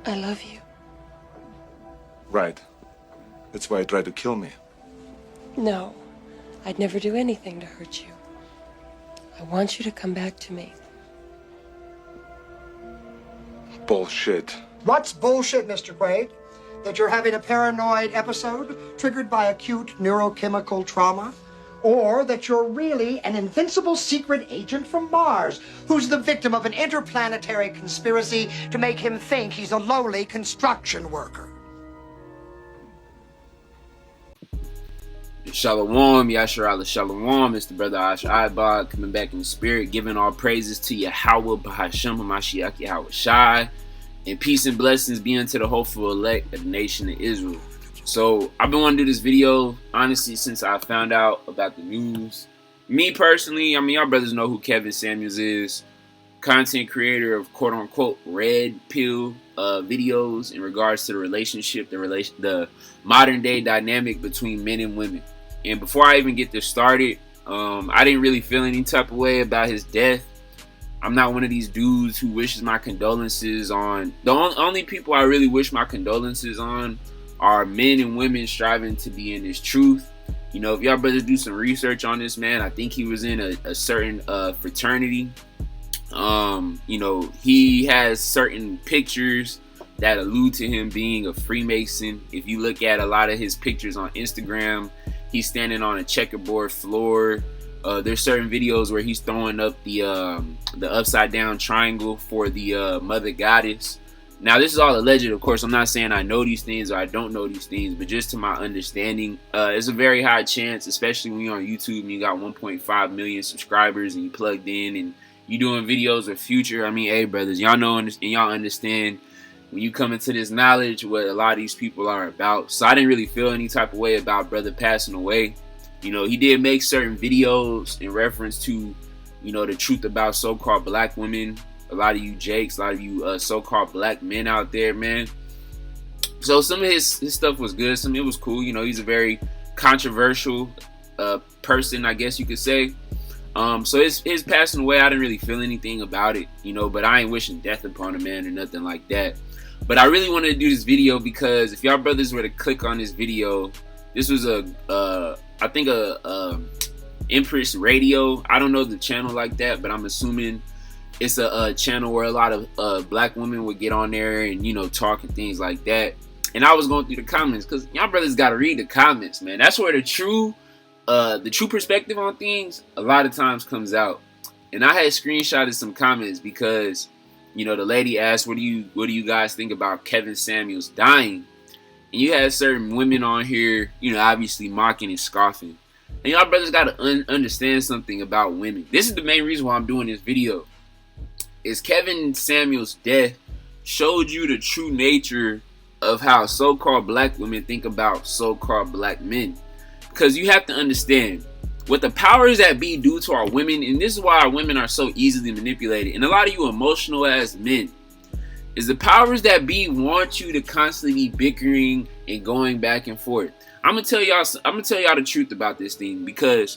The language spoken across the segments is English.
I love you. Right. That's why you tried to kill me. No, I'd never do anything to hurt you. I want you to come back to me. Bullshit. What's bullshit, Mr. Quaid? That you're having a paranoid episode triggered by acute neurochemical trauma? Or that you're really an invincible secret agent from Mars who's the victim of an interplanetary conspiracy to make him think he's a lowly construction worker? Shalom, Yasharala Shalom. It's the brother Yahawah coming back in the spirit, giving all praises to Yahawah, Bahasham, Mashiach, Yahawashi, and peace and blessings be unto the hopeful elect of the nation of Israel. So I've been wanting to do this video, honestly, since I found out about the news. Me personally, I mean, y'all brothers know who Kevin Samuels is. Content creator of quote-unquote red pill videos in regards to the relationship, the modern-day dynamic between men and women. And before I even get this started, I didn't really feel any type of way about his death. I'm not one of these dudes who wishes my condolences on. The only people I really wish my condolences on are men and women striving to be in this truth. You know, if y'all brothers do some research on this man, I think he was in a certain fraternity. You know, he has certain pictures that allude to him being a Freemason. If you look at a lot of his pictures on Instagram, he's standing on a checkerboard floor. There's certain videos where he's throwing up the upside down triangle for the mother goddess. Now, this is all alleged, of course. I'm not saying I know these things or I don't know these things, but just to my understanding, it's a very high chance, especially when you're on YouTube and you got 1.5 million subscribers and you plugged in and you doing videos of Future. I mean, hey, brothers, y'all know and y'all understand when you come into this knowledge what a lot of these people are about. So I didn't really feel any type of way about brother passing away. You know, he did make certain videos in reference to, you know, the truth about so-called black women. A lot of you Jakes, a lot of you so-called black men out there, man. So some of his stuff was good. Some of it was cool. You know, he's a very controversial person, I guess you could say. So his passing away, I didn't really feel anything about it, you know, but I ain't wishing death upon a man or nothing like that. But I really wanted to do this video because if y'all brothers were to click on this video, this was I think a Empress Radio. I don't know the channel like that, but I'm assuming it's a channel where a lot of black women would get on there and, you know, talk and things like that. And I was going through the comments because y'all brothers got to read the comments, man. That's where the true perspective on things a lot of times comes out. And I had screenshotted some comments because, you know, the lady asked, what do you guys think about Kevin Samuels dying? And you had certain women on here, you know, obviously mocking and scoffing. And y'all brothers got to understand something about women. This is the main reason why I'm doing this video. Is Kevin Samuels' death showed you the true nature of how so-called black women think about so-called black men. Because you have to understand what the powers that be do to our women, and this is why our women are so easily manipulated, and a lot of you emotional ass men, is the powers that be want you to constantly be bickering and going back and forth. I'm gonna tell y'all the truth about this thing, because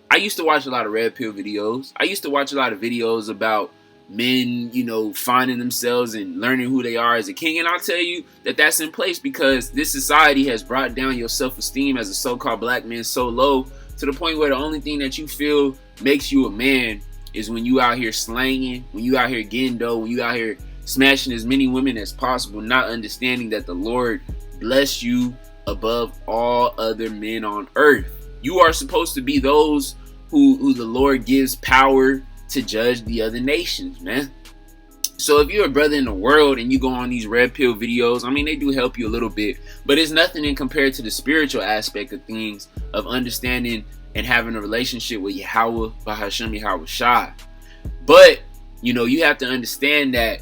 I used to watch a lot of red pill videos. I used to watch a lot of videos about men, you know, finding themselves and learning who they are as a king. And I'll tell you that that's in place because this society has brought down your self-esteem as a so-called black man so low to the point where the only thing that you feel makes you a man is when you out here slanging, when you out here getting dough, when you out here smashing as many women as possible, not understanding that the Lord bless you above all other men on earth. You are supposed to be those who the Lord gives power to judge the other nations, man. So if you're a brother in the world and you go on these red pill videos, I mean, they do help you a little bit, but it's nothing in compared to the spiritual aspect of things, of understanding and having a relationship with Yahawah, Bahasham, Yahawashi. But, you know, you have to understand that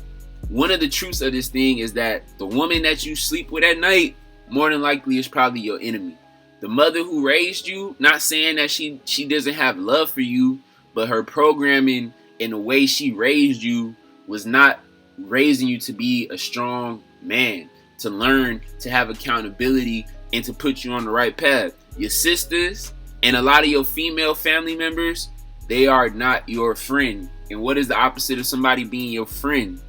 one of the truths of this thing is that the woman that you sleep with at night, more than likely is probably your enemy. The mother who raised you, not saying that she doesn't have love for you, but her programming and the way she raised you was not raising you to be a strong man, to learn, to have accountability, and to put you on the right path. Your sisters and a lot of your female family members, they are not your friend. And what is the opposite of somebody being your friend?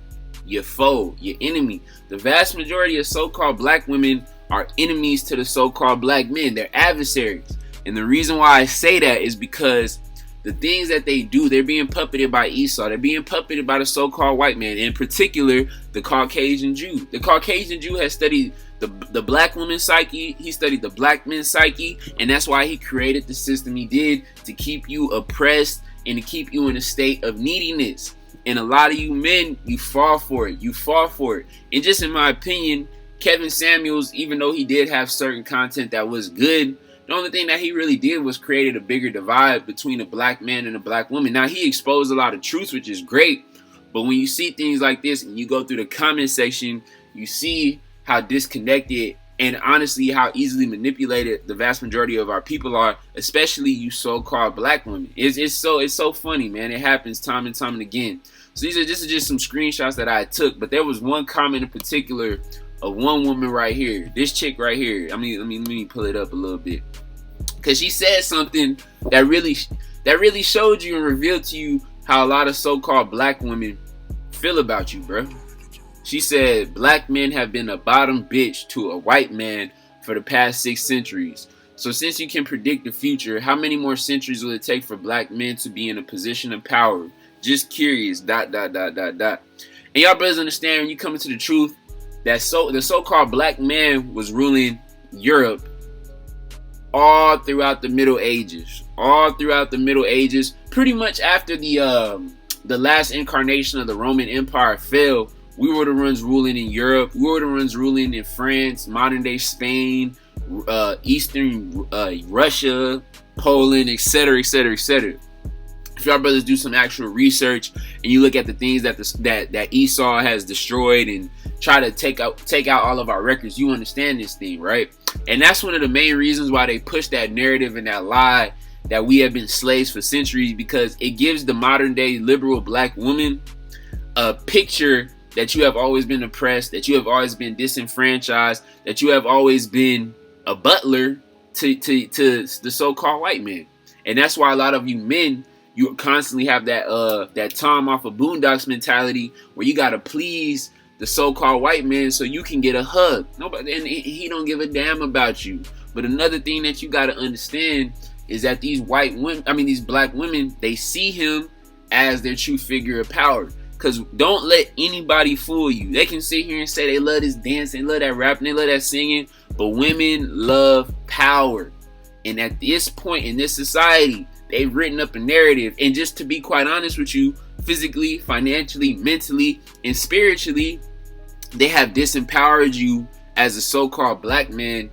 your foe, your enemy. The vast majority of so-called black women are enemies to the so-called black men. They're adversaries. And the reason why I say that is because the things that they do, they're being puppeted by Esau. They're being puppeted by the so-called white man, in particular, the Caucasian Jew. The Caucasian Jew has studied the black woman's psyche. He studied the black men's psyche, and that's why he created the system he did, to keep you oppressed and to keep you in a state of neediness. And a lot of you men, you fall for it. You fall for it. And just in my opinion, Kevin Samuels, even though he did have certain content that was good, the only thing that he really did was created a bigger divide between a black man and a black woman. Now, he exposed a lot of truths, which is great. But when you see things like this and you go through the comment section, you see how disconnected and honestly how easily manipulated the vast majority of our people are, especially you so-called black women. It's so funny, man. It happens time and time and again. So this is just some screenshots that I took, but there was one comment in particular of one woman right here, this chick right here. Let me pull it up a little bit, because she said something that really showed you and revealed to you how a lot of so-called black women feel about you, bro. She said, black men have been a bottom bitch to a white man for the past 6 centuries. So since you can predict the future, how many more centuries will it take for black men to be in a position of power? Just curious, ... And y'all brothers understand, when you come into the truth, that the so-called black man was ruling Europe all throughout the Middle Ages. All throughout the Middle Ages, pretty much after the last incarnation of the Roman Empire fell, we were the ones ruling in Europe. We were the ones ruling in France, modern day Spain, Eastern Russia, Poland, etc., etc., etc. If y'all brothers do some actual research and you look at the things that Esau has destroyed and try to take out all of our records, you understand this thing, right? And that's one of the main reasons why they push that narrative and that lie that we have been slaves for centuries, because it gives the modern day liberal black woman a picture that you have always been oppressed, that you have always been disenfranchised, that you have always been a butler to the so-called white man. And that's why a lot of you men, you constantly have that Tom off of Boondocks mentality, where you gotta please the so-called white man so you can get a hug. Nobody, and he don't give a damn about you. But another thing that you gotta understand is that these black women, they see him as their true figure of power. Because don't let anybody fool you. They can sit here and say they love this dance, they love that rapping, they love that singing, but women love power. And at this point in this society, they've written up a narrative. And just to be quite honest with you, physically, financially, mentally, and spiritually, they have disempowered you as a so-called black man,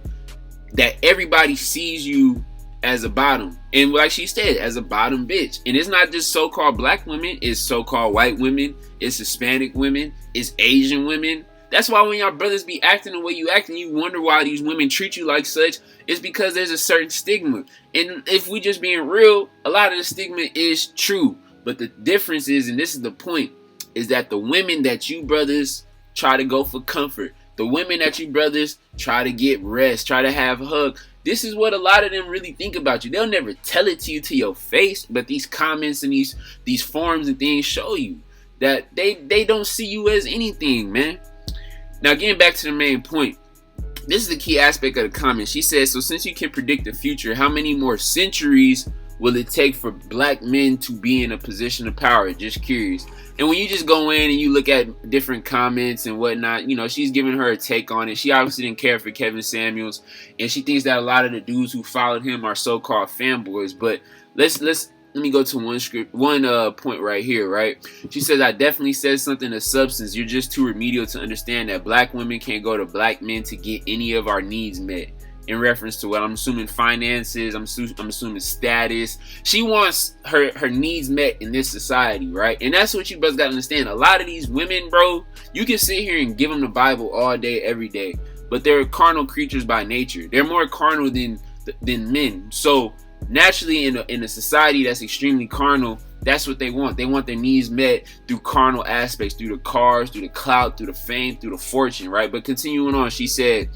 that everybody sees you as a bottom. And like she said, as a bottom bitch. And it's not just so-called black women, it's so-called white women, it's Hispanic women, it's Asian women. That's why when y'all brothers be acting the way you act and you wonder why these women treat you like such, it's because there's a certain stigma. And if we just being real, a lot of the stigma is true. But the difference is, and this is the point, is that the women that you brothers try to go for comfort, the women that you brothers try to get rest, try to have a hug, this is what a lot of them really think about you. They'll never tell it to you to your face, but these comments and these forums and things show you that they don't see you as anything, man. Now, getting back to the main point, this is the key aspect of the comment. She says, so since you can predict the future, how many more centuries will it take for black men to be in a position of power? Just curious. And when you just go in and you look at different comments and whatnot, you know, she's giving her a take on it. She obviously didn't care for Kevin Samuels, and she thinks that a lot of the dudes who followed him are so-called fanboys. But let me go to one point right here, right? She says, I definitely said something of substance. You're just too remedial to understand that black women can't go to black men to get any of our needs met. In reference to what I'm assuming finances, I'm assuming status. She wants her needs met in this society, right? And that's what you brothers gotta understand. A lot of these women, bro, you can sit here and give them the Bible all day, every day, but they're carnal creatures by nature. They're more carnal than men. So naturally, in a society that's extremely carnal, that's what they want. They want their needs met through carnal aspects, through the cars, through the clout, through the fame, through the fortune, right? But continuing on, she said,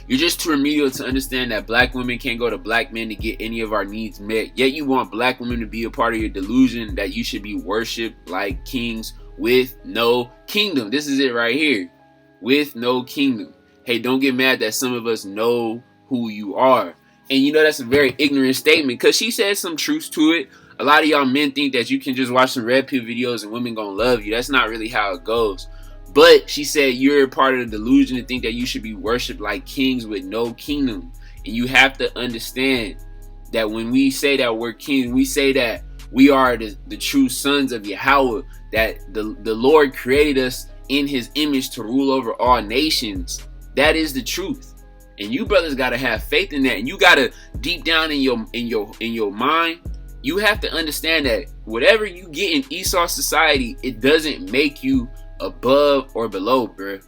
you're just too remedial to understand that black women can't go to black men to get any of our needs met. Yet you want black women to be a part of your delusion that you should be worshipped like kings with no kingdom. This is it right here. With no kingdom. Hey, don't get mad that some of us know who you are. And you know that's a very ignorant statement, because she said some truth to it. A lot of y'all men think that you can just watch some red pill videos and women gonna love you. That's not really how it goes. But she said you're a part of the delusion to think that you should be worshipped like kings with no kingdom. And you have to understand that when we say that we're kings, we say that we are the true sons of Yahawah, that the Lord created us in his image to rule over all nations. That is the truth. And you brothers gotta have faith in that. And you gotta, deep down in your mind, you have to understand that whatever you get in Esau society, it doesn't make you above or below, bro.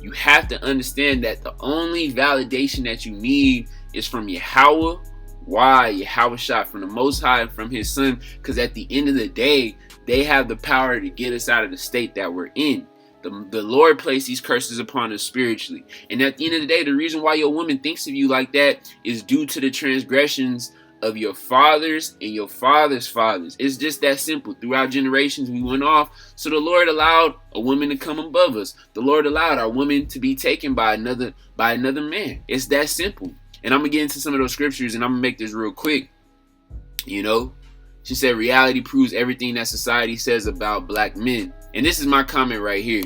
You have to understand that the only validation that you need is from Yahawah. Why? Yahawashi, from the Most High and from his son. Because at the end of the day, they have the power to get us out of the state that we're in. The Lord placed these curses upon us spiritually. And at the end of the day, the reason why your woman thinks of you like that is due to the transgressions of your fathers and your fathers' fathers. It's just that simple. Throughout generations, we went off. So the Lord allowed a woman to come above us. The Lord allowed our woman to be taken by another man. It's that simple. And I'm going to get into some of those scriptures, and I'm going to make this real quick. You know, she said, reality proves everything that society says about black men. And this is my comment right here.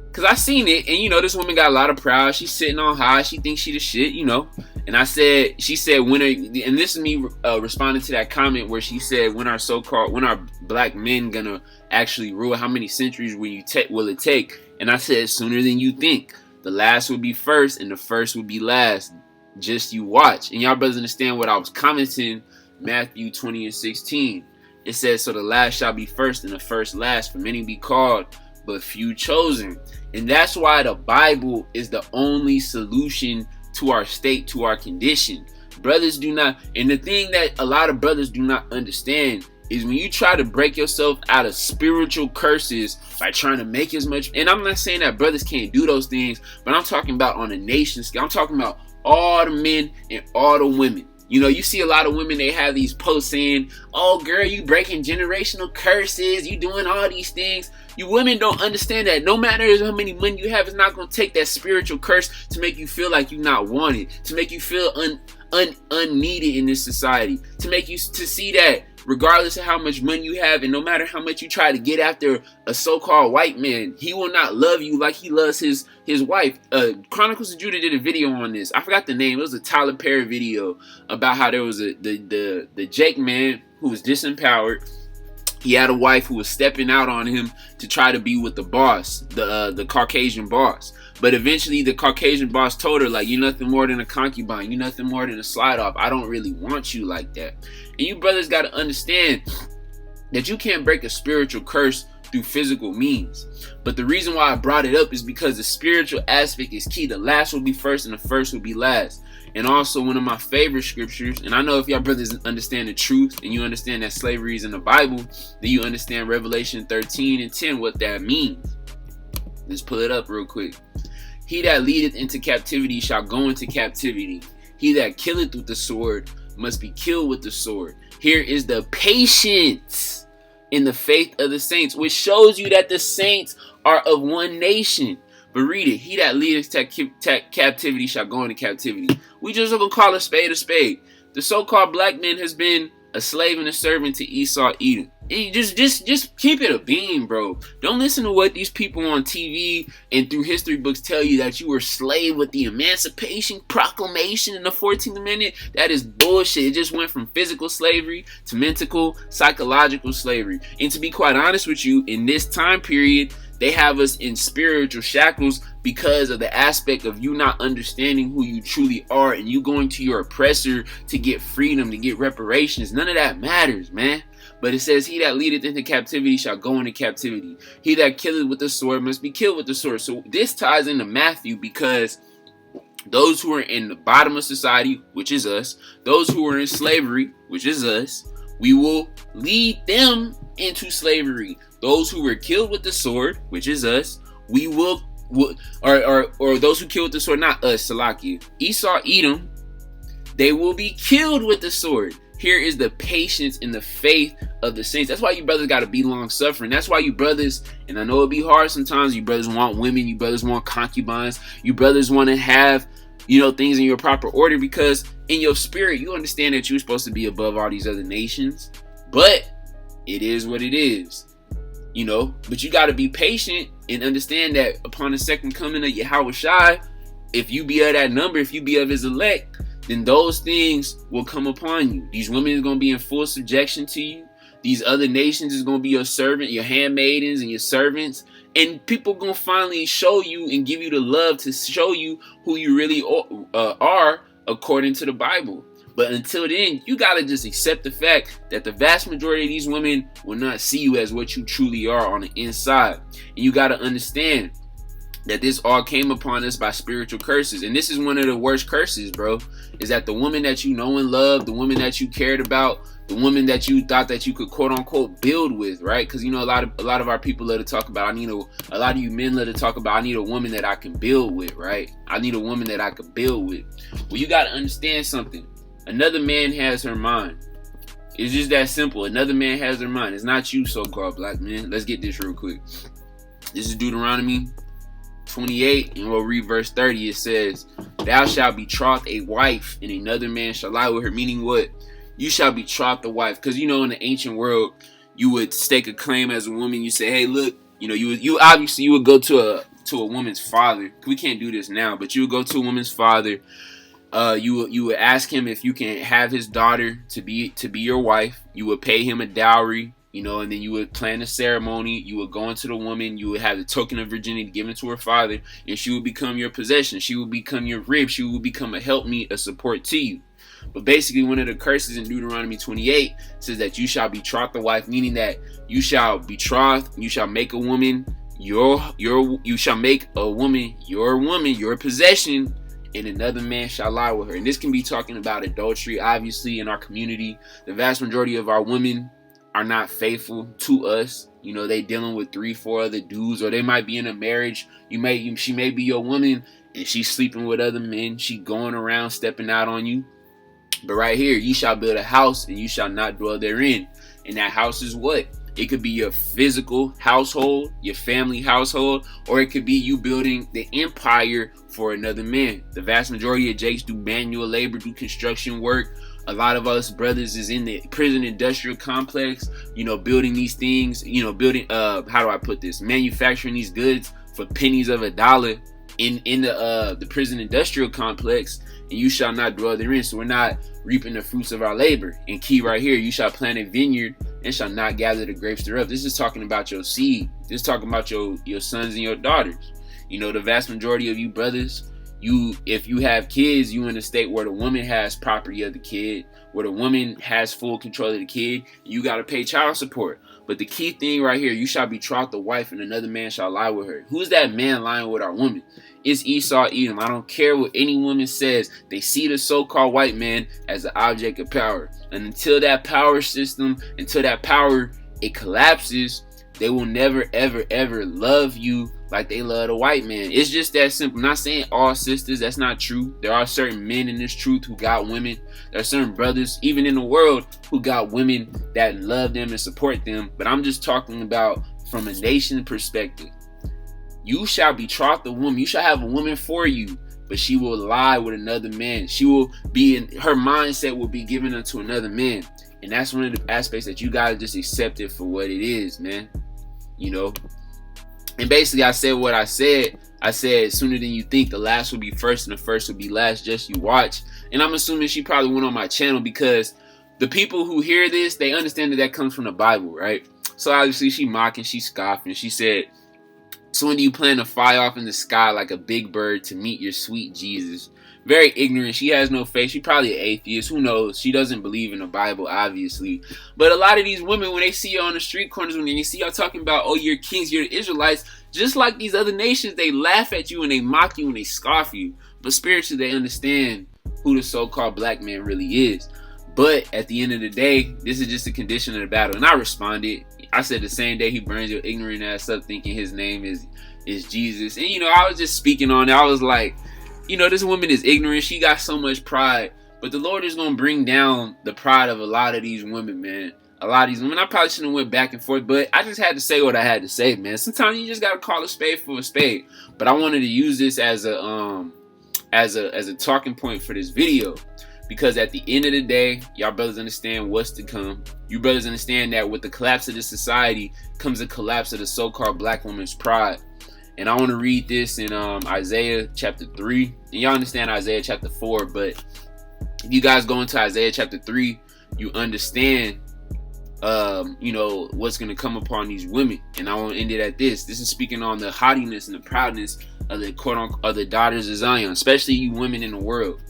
Because I seen it, and you know, this woman got a lot of pride. She's sitting on high. She thinks she the shit, you know. And she said, and this is me responding to that comment where she said, when our black men gonna actually rule? How many centuries will it take? And I said, sooner than you think. The last will be first, and the first will be last. Just you watch. And y'all brothers understand what I was commenting. Matthew 20:16. It says, so the last shall be first, and the first last. For many be called, but few chosen. And that's why the Bible is the only solution to our state, to our condition. Brothers do not, and the thing that a lot of brothers do not understand is when you try to break yourself out of spiritual curses by trying to make as much, and I'm not saying that brothers can't do those things, but I'm talking about on a nation scale. I'm talking about all the men and all the women. You know, you see a lot of women, they have these posts saying, oh girl, you breaking generational curses, you doing all these things. You women don't understand that no matter how many money you have, it's not going to take that spiritual curse to make you feel like you're not wanted, to make you feel unneeded in this society, to make you to see that regardless of how much money you have, and no matter how much you try to get after a so-called white man, he will not love you like he loves his wife. Chronicles of Judah did a video on this. I forgot the name. It was a Tyler Perry video about how there was the Jake man who was disempowered. He had a wife who was stepping out on him to try to be with the boss, the Caucasian boss. But eventually the Caucasian boss told her, like, you're nothing more than a concubine. You're nothing more than a slide off. I don't really want you like that. And you brothers got to understand that you can't break a spiritual curse through physical means. But the reason why I brought it up is because the spiritual aspect is key. The last will be first and the first will be last. And also one of my favorite scriptures, and I know if y'all brothers understand the truth and you understand that slavery is in the Bible, then you understand Revelation 13:10, what that means. Let's pull it up real quick. He that leadeth into captivity shall go into captivity. He that killeth with the sword must be killed with the sword. Here is the patience in the faith of the saints, which shows you that the saints are of one nation. But read it. He that leadeth captivity shall go into captivity. We just gonna call a spade a spade. The so-called black man has been a slave and a servant to Esau, Edom. Just keep it a beam, bro. Don't listen to what these people on TV and through history books tell you that you were slave with the Emancipation Proclamation in the 14th Amendment. That is bullshit. It just went from physical slavery to mental, psychological slavery. And to be quite honest with you, in this time period, they have us in spiritual shackles because of the aspect of you not understanding who you truly are and you going to your oppressor to get freedom, to get reparations. None of that matters, man. But it says, he that leadeth into captivity shall go into captivity. He that killeth with the sword must be killed with the sword. So this ties into Matthew, because those who are in the bottom of society, which is us, those who are in slavery, which is us, we will lead them into slavery. Those who were killed with the sword, which is us, we will, or those who killed with the sword, not us, Salakia, Esau, Edom, they will be killed with the sword. Here is the patience and the faith of the saints. That's why you brothers got to be long suffering. That's why you brothers, and I know it'd be hard sometimes, you brothers want women, you brothers want concubines, you brothers want to have, things in your proper order, because in your spirit, you understand that you're supposed to be above all these other nations, but it is what it is, but you got to be patient and understand that upon the second coming of Yahawashi, if you be of that number, if you be of his elect, then those things will come upon you. These women are going to be in full subjection to you. These other nations is going to be your servant, your handmaidens and your servants. And people going to finally show you and give you the love to show you who you really are according to the Bible. But until then, you got to just accept the fact that the vast majority of these women will not see you as what you truly are on the inside. And you got to understand that this all came upon us by spiritual curses. And this is one of the worst curses, bro, is that the woman that you know and love, the woman that you cared about, the woman that you thought that you could quote unquote build with, right? Because a lot of our people love to talk about, a lot of you men love to talk about, I need a woman that I can build with, right? I need a woman that I could build with. Well, you got to understand something. Another man has her mind. It's just that simple. Another man has her mind. It's not you, so-called black man. Let's get this real quick. This is Deuteronomy 28, and we'll read verse 30. It says, "Thou shalt betroth a wife, and another man shall lie with her." Meaning what? You shall betroth the wife. Because in the ancient world, you would stake a claim as a woman. You say, hey, look, you obviously would go to a woman's father. We can't do this now, but you would go to a woman's father. You would ask him if you can have his daughter to be your wife. You would pay him a dowry. And then you would plan a ceremony. You would go into the woman. You would have the token of virginity given to her father, and she would become your possession. She would become your rib. She would become a helpmeet, a support to you. But basically, one of the curses in Deuteronomy 28 says that you shall betroth the wife, meaning that you shall betroth, you shall make a woman you shall make a woman, your possession, and another man shall lie with her. And this can be talking about adultery. Obviously, in our community, the vast majority of our women are not faithful to us. They dealing with 3-4 other dudes, or they might be in a marriage. She may be your woman and she's sleeping with other men. She going around stepping out on you. But right here, you shall build a house and you shall not dwell therein. And that house is what? It could be your physical household, your family household, or it could be you building the empire for another man. The vast majority of Jakes do manual labor, do construction work. A lot of us brothers is in the prison industrial complex, building these things, manufacturing these goods for pennies of a dollar in the prison industrial complex, and you shall not dwell therein. So we're not reaping the fruits of our labor. And key right here, you shall plant a vineyard and shall not gather the grapes thereof. This is talking about your seed. This is talking about your sons and your daughters. The vast majority of you brothers, if you have kids, you in a state where the woman has property of the kid, where the woman has full control of the kid, you got to pay child support. But the key thing right here, you shall betroth the wife and another man shall lie with her. Who's that man lying with our woman? It's Esau, Edom. I don't care what any woman says. They see the so-called white man as an object of power. And until that power system, it collapses, they will never, ever, ever love you like they love the white man. It's just that simple. I'm not saying all sisters. That's not true. There are certain men in this truth who got women. There are certain brothers, even in the world, who got women that love them and support them. But I'm just talking about from a nation perspective. You shall betroth a woman. You shall have a woman for you, but she will lie with another man. She will be her mindset will be given unto another man. And that's one of the aspects that you gotta just accept it for what it is, man. And basically I said what I said. I said sooner than you think, the last will be first and the first will be last. Just you watch. And I'm assuming she probably went on my channel because the people who hear this, they understand that comes from the Bible, right? So obviously she mocking, she scoffing. She said, so when do you plan to fly off in the sky like a big bird to meet your sweet Jesus? Very ignorant. She has no faith. She probably an atheist. Who knows? She doesn't believe in the Bible, obviously. But a lot of these women, when they see you on the street corners, when they see y'all talking about, oh, you're kings, you're the Israelites, just like these other nations, they laugh at you and they mock you and they scoff you. But spiritually, they understand who the so-called black man really is. But at the end of the day, this is just a condition of the battle. And I responded. I said the same day he burns your ignorant ass up thinking his name is Jesus. And, I was just speaking on it. I was like, this woman is ignorant. She got so much pride But the Lord is going to bring down the pride of a lot of these women, man. A lot of these women. I probably shouldn't have went back and forth, but I just had to say what I had to say, man. Sometimes you just got to call a spade for a spade. But I wanted to use this as a talking point for this video. Because at the end of the day, y'all brothers understand what's to come. You brothers understand that with the collapse of this society comes a collapse of the so-called black woman's pride. And I want to read this in Isaiah chapter 3. And y'all understand Isaiah chapter 4. But if you guys go into Isaiah chapter 3, you understand, what's going to come upon these women. And I want to end it at this. This is speaking on the haughtiness and the proudness of the quote-unquote of the daughters of Zion, especially you women in the world.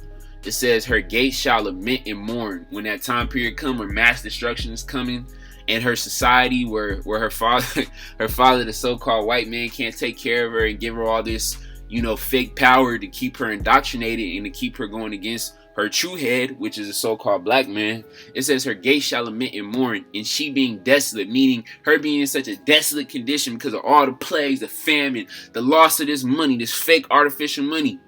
It says, her gates shall lament and mourn when that time period come where mass destruction is coming, and her society where her father, the so-called white man, can't take care of her and give her all this, fake power to keep her indoctrinated and to keep her going against her true head, which is a so-called black man. It says her gates shall lament and mourn, and she being desolate, meaning her being in such a desolate condition because of all the plagues, the famine, the loss of this money, this fake artificial money.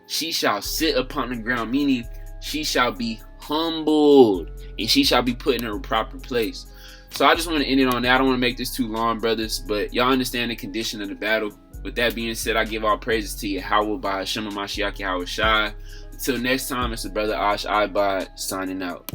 She shall sit upon the ground, meaning she shall be humbled and she shall be put in her proper place. So I just want to end it on that. I don't want to make this too long, brothers, but y'all understand the condition of the battle. With that being said, I give all praises to Yahawah, Bahasham, Yahawashi. Until next time, it's the brother Ash Ibad signing out.